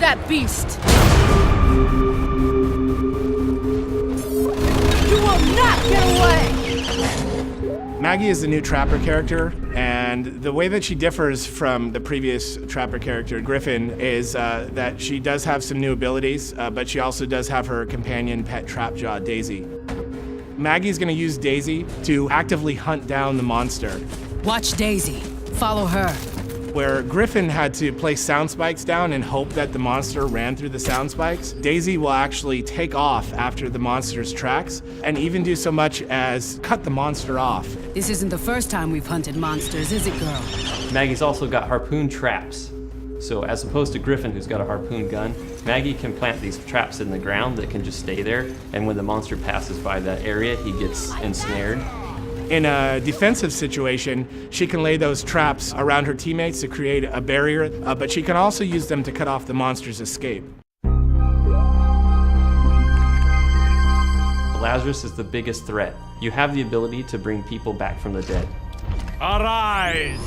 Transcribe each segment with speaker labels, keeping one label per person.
Speaker 1: that beast! You will not get away!
Speaker 2: Maggie is the new Trapper character, and the way that she differs from the previous Trapper character, Griffin, is that she does have some new abilities, but she also does have her companion pet Trapjaw, Daisy. Maggie's gonna use Daisy to actively hunt down the monster.
Speaker 1: Watch Daisy. Follow her.
Speaker 2: Where Griffin had to place sound spikes down and hope that the monster ran through the sound spikes, Daisy will actually take off after the monster's tracks and even do so much as cut the monster off.
Speaker 1: This isn't the first time we've hunted monsters, is it, girl?
Speaker 3: Maggie's also got harpoon traps. So as opposed to Griffin, who's got a harpoon gun, Maggie can plant these traps in the ground that can just stay there, and when the monster passes by that area, he gets ensnared.
Speaker 2: In a defensive situation, she can lay those traps around her teammates to create a barrier, but she can also use them to cut off the monster's escape.
Speaker 3: Lazarus is the biggest threat. You have the ability to bring people back from the dead.
Speaker 4: Arise!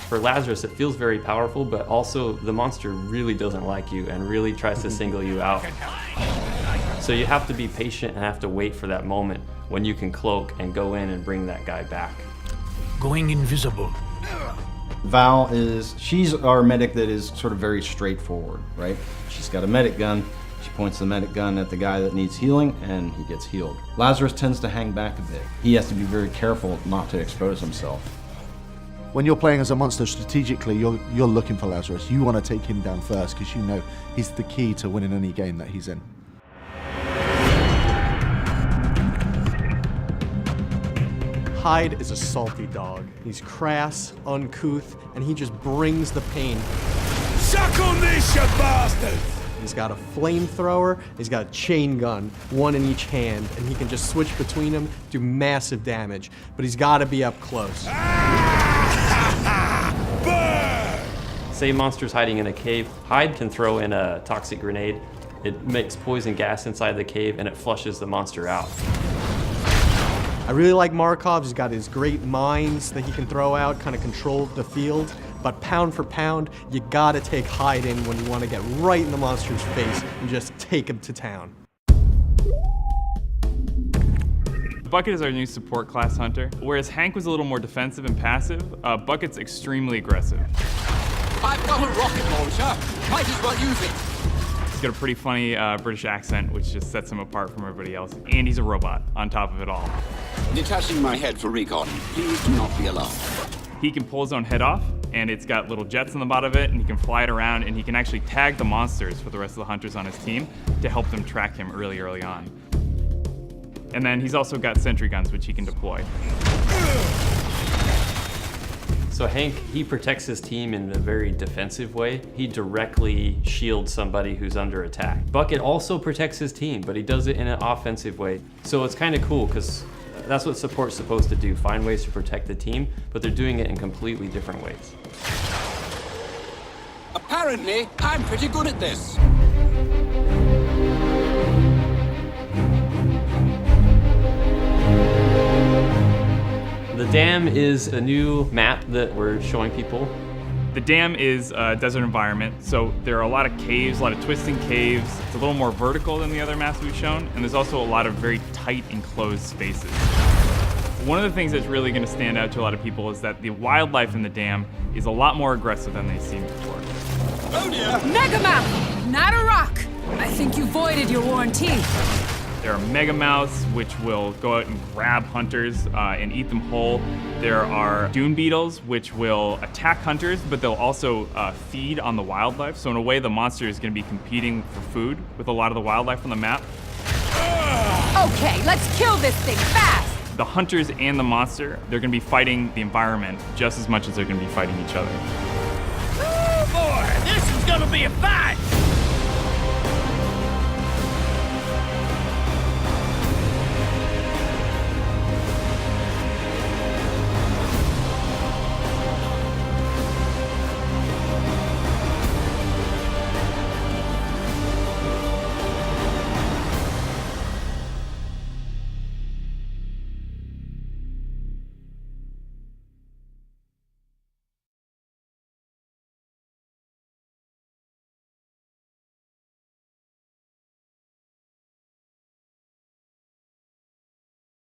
Speaker 3: For Lazarus, it feels very powerful, but also the monster really doesn't like you and really tries to single you out. So you have to be patient and have to wait for that moment when you can cloak and go in and bring that guy back.
Speaker 5: Going invisible.
Speaker 6: Val she's our medic that is sort of very straightforward, right? She's got a medic gun. She points the medic gun at the guy that needs healing, and he gets healed. Lazarus tends to hang back a bit. He has to be very careful not to expose himself.
Speaker 7: When you're playing as a monster strategically, you're looking for Lazarus. You want to take him down first because you know he's the key to winning any game that he's in.
Speaker 8: Hyde is a salty dog. He's crass, uncouth, and he just brings the pain.
Speaker 4: Suck on this, you bastards!
Speaker 8: He's got a flamethrower, he's got a chain gun, one in each hand, and he can just switch between them, do massive damage. But he's got to be up close.
Speaker 3: Say a monster's hiding in a cave, Hyde can throw in a toxic grenade. It makes poison gas inside the cave and it flushes the monster out.
Speaker 8: I really like Markov. He's got his great mines that he can throw out, kind of control the field. But pound for pound, you gotta take Hyde in when you want to get right in the monster's face and just take him to town.
Speaker 4: Bucket is our new support class hunter. Whereas Hank was a little more defensive and passive, Bucket's extremely aggressive.
Speaker 9: I've got a rocket launcher. Might as well use it.
Speaker 4: He's got a pretty funny British accent, which just sets him apart from everybody else. And he's a robot on top of it all.
Speaker 9: Detaching my head for recon. Please do not be alarmed.
Speaker 4: He can pull his own head off, and it's got little jets on the bottom of it, and he can fly it around, and he can actually tag the monsters for the rest of the hunters on his team to help them track him early on. And then he's also got sentry guns, which he can deploy.
Speaker 3: So Hank, he protects his team in a very defensive way. He directly shields somebody who's under attack. Bucket also protects his team, but he does it in an offensive way. So it's kind of cool, because that's what support's supposed to do, find ways to protect the team, but they're doing it in completely different ways.
Speaker 9: Apparently, I'm pretty good at this.
Speaker 3: The Dam is a new map that we're showing people.
Speaker 4: The Dam is a desert environment, so there are a lot of caves, a lot of twisting caves. It's a little more vertical than the other maps we've shown, and there's also a lot of very tight enclosed spaces. One of the things that's really going to stand out to a lot of people is that the wildlife in the Dam is a lot more aggressive than they've seen before.
Speaker 9: Oh dear!
Speaker 1: Megamouth, not a rock! I think you voided your warranty.
Speaker 4: There are megamouths, which will go out and grab hunters and eat them whole. There are dune beetles, which will attack hunters, but they'll also feed on the wildlife. So in a way, the monster is going to be competing for food with a lot of the wildlife on the map.
Speaker 1: Okay, let's kill this thing fast!
Speaker 4: The hunters and the monster, they're going to be fighting the environment just as much as they're going to be fighting each other.
Speaker 5: Oh boy, this is gonna be a fight!